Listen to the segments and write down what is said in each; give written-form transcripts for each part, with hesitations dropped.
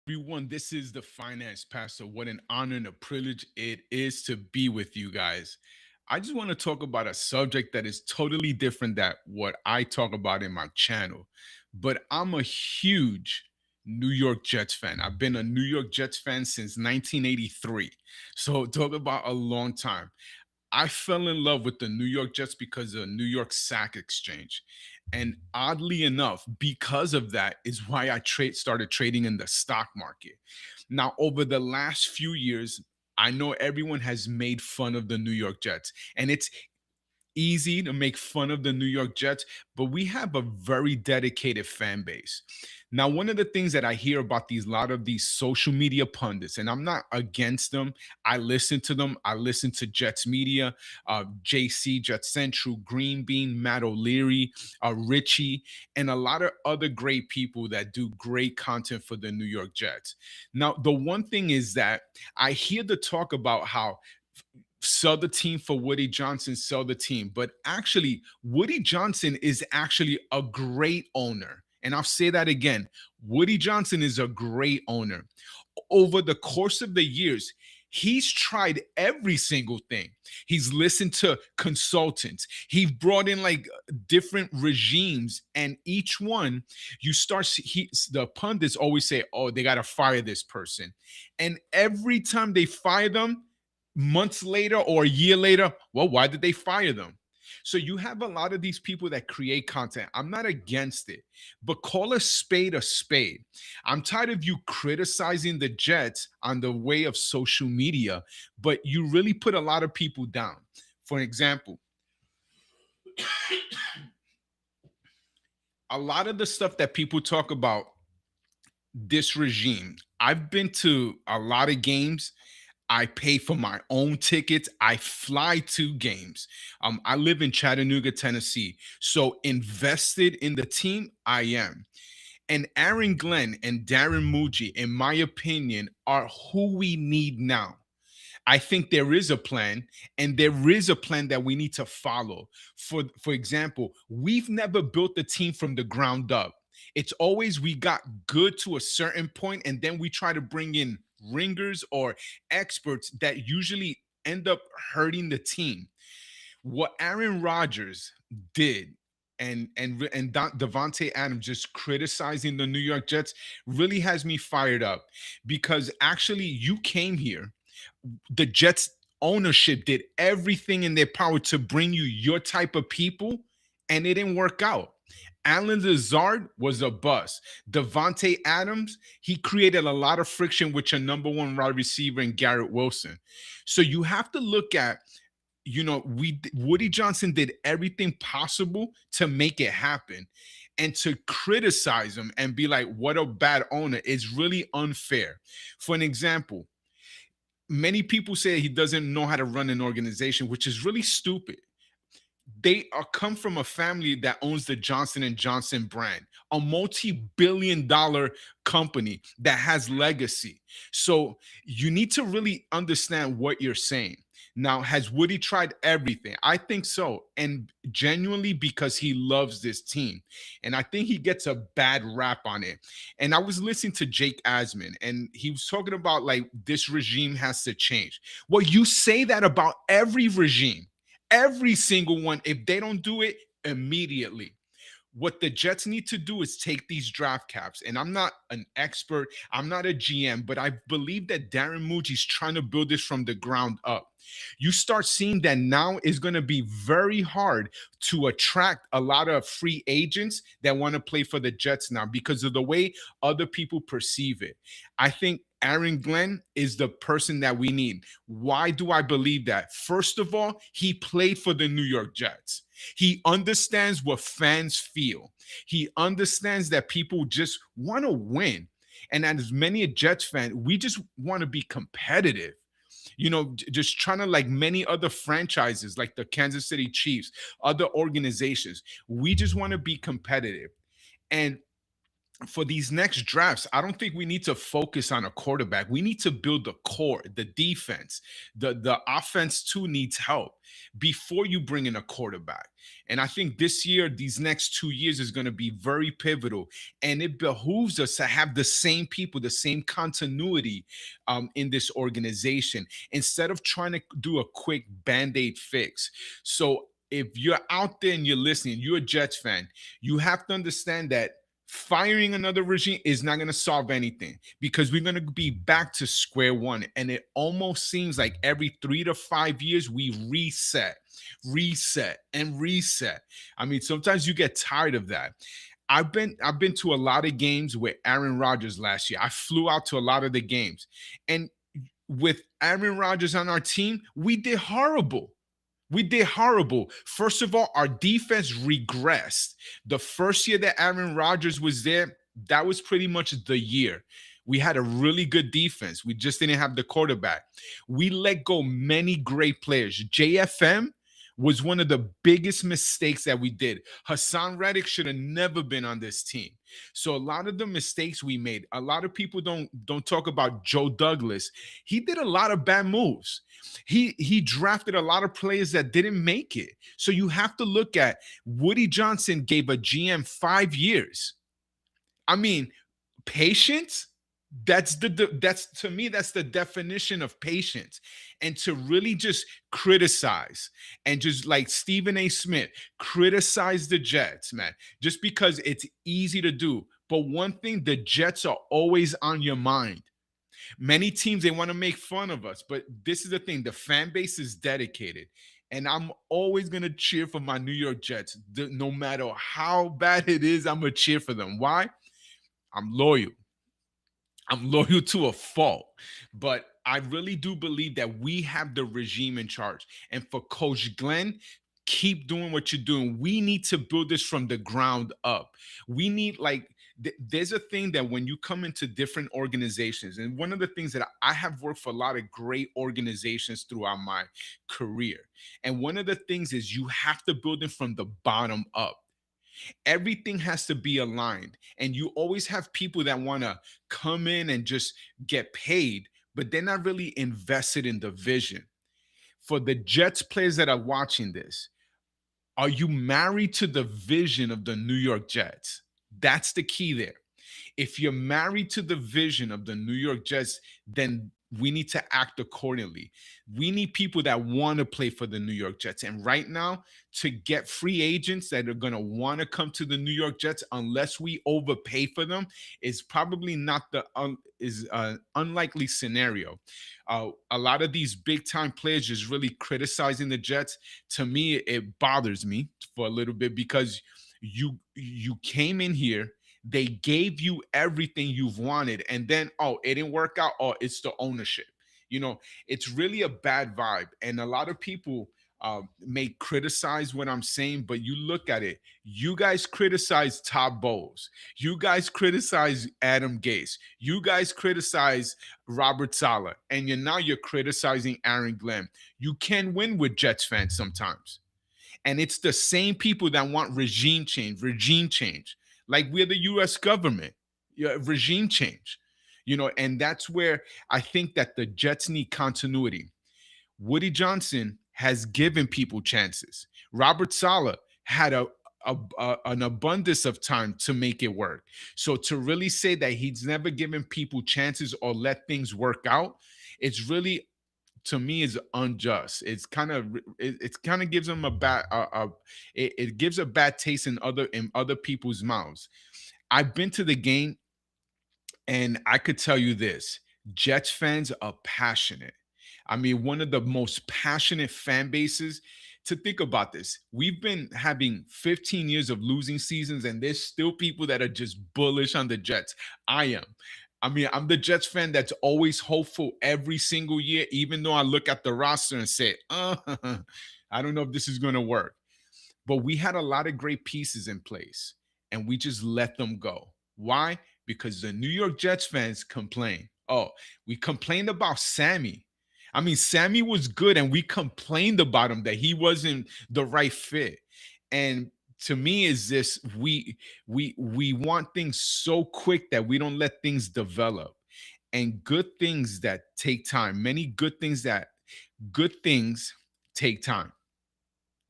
Everyone, this is the Finance Pastor. What an honor and a privilege it is to be with you guys. I just want to talk about a subject that is totally different than what I talk about in my channel. But I'm a huge New York Jets fan. I've been a New York Jets fan since 1983. So talk about a long time. I fell in love with the New York Jets because of New York Sack Exchange. And oddly enough, because of that is why I started trading in the stock market. Now, over the last few years, I know everyone has made fun of the New York Jets, and it's easy to make fun of the New York Jets, but we have a very dedicated fan base. Now, one of the things that I hear about these lot of these social media pundits, and I'm not against them. I listen to them. I listen to Jets Media, JC, Jets Central, Green Bean, Matt O'Leary, Richie, and a lot of other great people that do great content for the New York Jets. Now, the one thing is that I hear the talk about how sell the team for Woody Johnson, sell the team. But actually, Woody Johnson is actually a great owner. And I'll say that again. Woody Johnson is a great owner. Over the course of the years, he's tried every single thing. He's listened to consultants. He brought in like different regimes, and each one the pundits always say, "Oh, they got to fire this person," and every time they fire them, months later or a year later, well, why did they fire them? So you have a lot of these people that create content. I'm not against it, but call a spade a spade. I'm tired of you criticizing the Jets on the way of social media, but you really put a lot of people down. For example, a lot of the stuff that people talk about this regime, I've been to a lot of games. I pay for my own tickets. I fly to games. I live in Chattanooga, Tennessee. So invested in the team, I am. And Aaron Glenn and Darren Mougey, in my opinion, are who we need now. I think there is a plan, and there is a plan that we need to follow. For example, we've never built the team from the ground up. It's always we got good to a certain point, and then we try to bring in ringers or experts that usually end up hurting the team. What Aaron Rodgers did and Devontae Adams just criticizing the New York Jets really has me fired up, because actually you came here, the Jets ownership did everything in their power to bring you your type of people, and it didn't work out. Alan Lazard was a bust. Devontae Adams, he created a lot of friction with your number one wide receiver in Garrett Wilson. So you have to look at, Woody Johnson did everything possible to make it happen. And to criticize him and be like, what a bad owner, is really unfair. For an example, many people say he doesn't know how to run an organization, which is really stupid. They are come from a family that owns the Johnson and Johnson brand, a multi-billion-dollar company that has legacy. So you need to really understand what you're saying. Now, has Woody tried everything? I think so. And genuinely, because he loves this team. And I think he gets a bad rap on it. And I was listening to Jake Asman, and he was talking about like this regime has to change. Well, you say that about every regime, every single one. If they don't do it immediately, what the Jets need to do is take these draft caps. And I'm not an expert, I'm not a GM, but I believe that Darren Mougey's trying to build this from the ground up. You start seeing that now is going to be very hard to attract a lot of free agents that want to play for the Jets now because of the way other people perceive it. I think Aaron Glenn is the person that we need. Why do I believe that? First of all, he played for the New York Jets. He understands what fans feel. He understands that people just want to win. And as many a Jets fan, we just want to be competitive. Just trying to, like many other franchises, like the Kansas City Chiefs, other organizations, we just want to be competitive. And for these next drafts, I don't think we need to focus on a quarterback. We need to build the core, the defense. The offense too needs help before you bring in a quarterback. And I think this year, these next 2 years is going to be very pivotal. And it behooves us to have the same people, the same continuity in this organization instead of trying to do a quick band-aid fix. So if you're out there and you're listening, you're a Jets fan, you have to understand that firing another regime is not going to solve anything because we're going to be back to square one. And it almost seems like every 3 to 5 years we and reset. I mean, sometimes you get tired of that. I've been to a lot of games with Aaron Rodgers last year. I flew out to a lot of the games. And with Aaron Rodgers on our team, we did horrible. We did horrible. First of all, our defense regressed. The first year that Aaron Rodgers was there, that was pretty much the year. We had a really good defense. We just didn't have the quarterback. We let go many great players. JFM was one of the biggest mistakes that we did. Hassan Reddick should have never been on this team. So a lot of the mistakes we made, a lot of people don't talk about Joe Douglas. He did a lot of bad moves. He drafted a lot of players that didn't make it. So you have to look at Woody Johnson gave a GM 5 years. I mean, patience. That's to me, that's the definition of patience. And to really just criticize and just like Stephen A. Smith, criticize the Jets, man, just because it's easy to do. But one thing, the Jets are always on your mind. Many teams, they want to make fun of us, but this is the thing, the fan base is dedicated. And I'm always going to cheer for my New York Jets. No matter how bad it is, I'm going to cheer for them. Why? I'm loyal. I'm loyal to a fault, but I really do believe that we have the regime in charge. And for Coach Glenn, keep doing what you're doing. We need to build this from the ground up. We need there's a thing that when you come into different organizations, and one of the things that I have worked for a lot of great organizations throughout my career, and one of the things is you have to build it from the bottom up. Everything has to be aligned, and you always have people that want to come in and just get paid, but they're not really invested in the vision. For the Jets players that are watching this, are you married to the vision of the New York Jets? That's the key there. If you're married to the vision of the New York Jets, then we need to act accordingly. We need people that want to play for the New York Jets. And right now, to get free agents that are going to want to come to the New York Jets, unless we overpay for them, is probably not the unlikely scenario. A lot of these big time players just really criticizing the Jets. To me, it bothers me for a little bit because you came in here, they gave you everything you've wanted, and then it didn't work out. Oh, it's the ownership. It's really a bad vibe, and a lot of people may criticize what I'm saying, but you look at it. You guys criticize Todd Bowles. You guys criticize Adam Gase. You guys criticize Robert Saleh, and you're criticizing Aaron Glenn. You can win with Jets fans sometimes. And it's the same people that want regime change. Like we're the US government, regime change, and that's where I think that the Jets need continuity. Woody Johnson has given people chances. Robert Saleh had an abundance of time to make it work. So to really say that he's never given people chances or let things work out, it's really, to me, is unjust. It kind of gives them a bad it gives a bad taste in other people's mouths. I've been to the game, and I could tell you this: Jets fans are passionate. I mean, one of the most passionate fan bases. To think about this, we've been having 15 years of losing seasons, and there's still people that are just bullish on the Jets. I am. I mean, I'm the Jets fan that's always hopeful every single year, even though I look at the roster and say, I don't know if this is going to work. But we had a lot of great pieces in place, and we just let them go. Why? Because the New York Jets fans complain. Oh, we complained about Sammy. I mean, Sammy was good, and we complained about him that he wasn't the right fit. And to me is this: we want things so quick that we don't let things develop, and good things that take time. Many good things take time.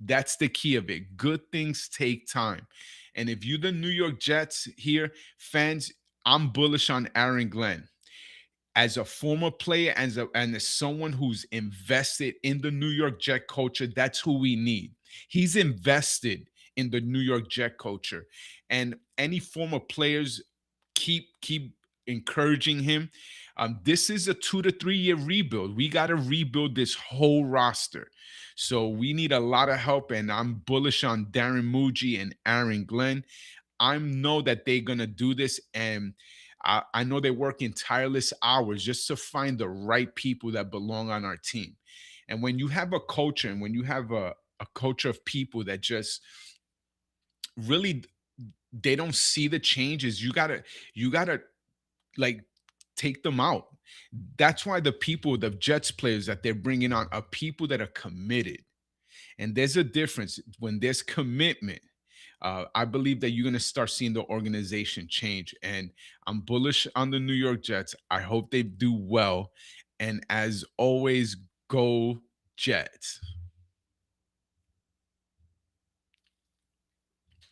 That's the key of it. Good things take time. And if you the New York Jets here fans, I'm bullish on Aaron Glenn as a former player, and as someone who's invested in the New York Jet culture. That's who we need. He's invested in the New York Jet culture, and any former players keep encouraging him. This is a 2 to 3 year rebuild. We got to rebuild this whole roster, so we need a lot of help. And I'm bullish on Darren Mougey and Aaron Glenn. I know that they're gonna do this, and I know they're working tireless hours just to find the right people that belong on our team. And when you have a culture, and when you have a culture of people that just really, they don't see the changes, you gotta like take them out. That's why the Jets players that they're bringing on are people that are committed. And there's a difference when there's commitment. I believe that you're going to start seeing the organization change. And I'm bullish on the New York Jets. I hope they do well. And as always, go Jets.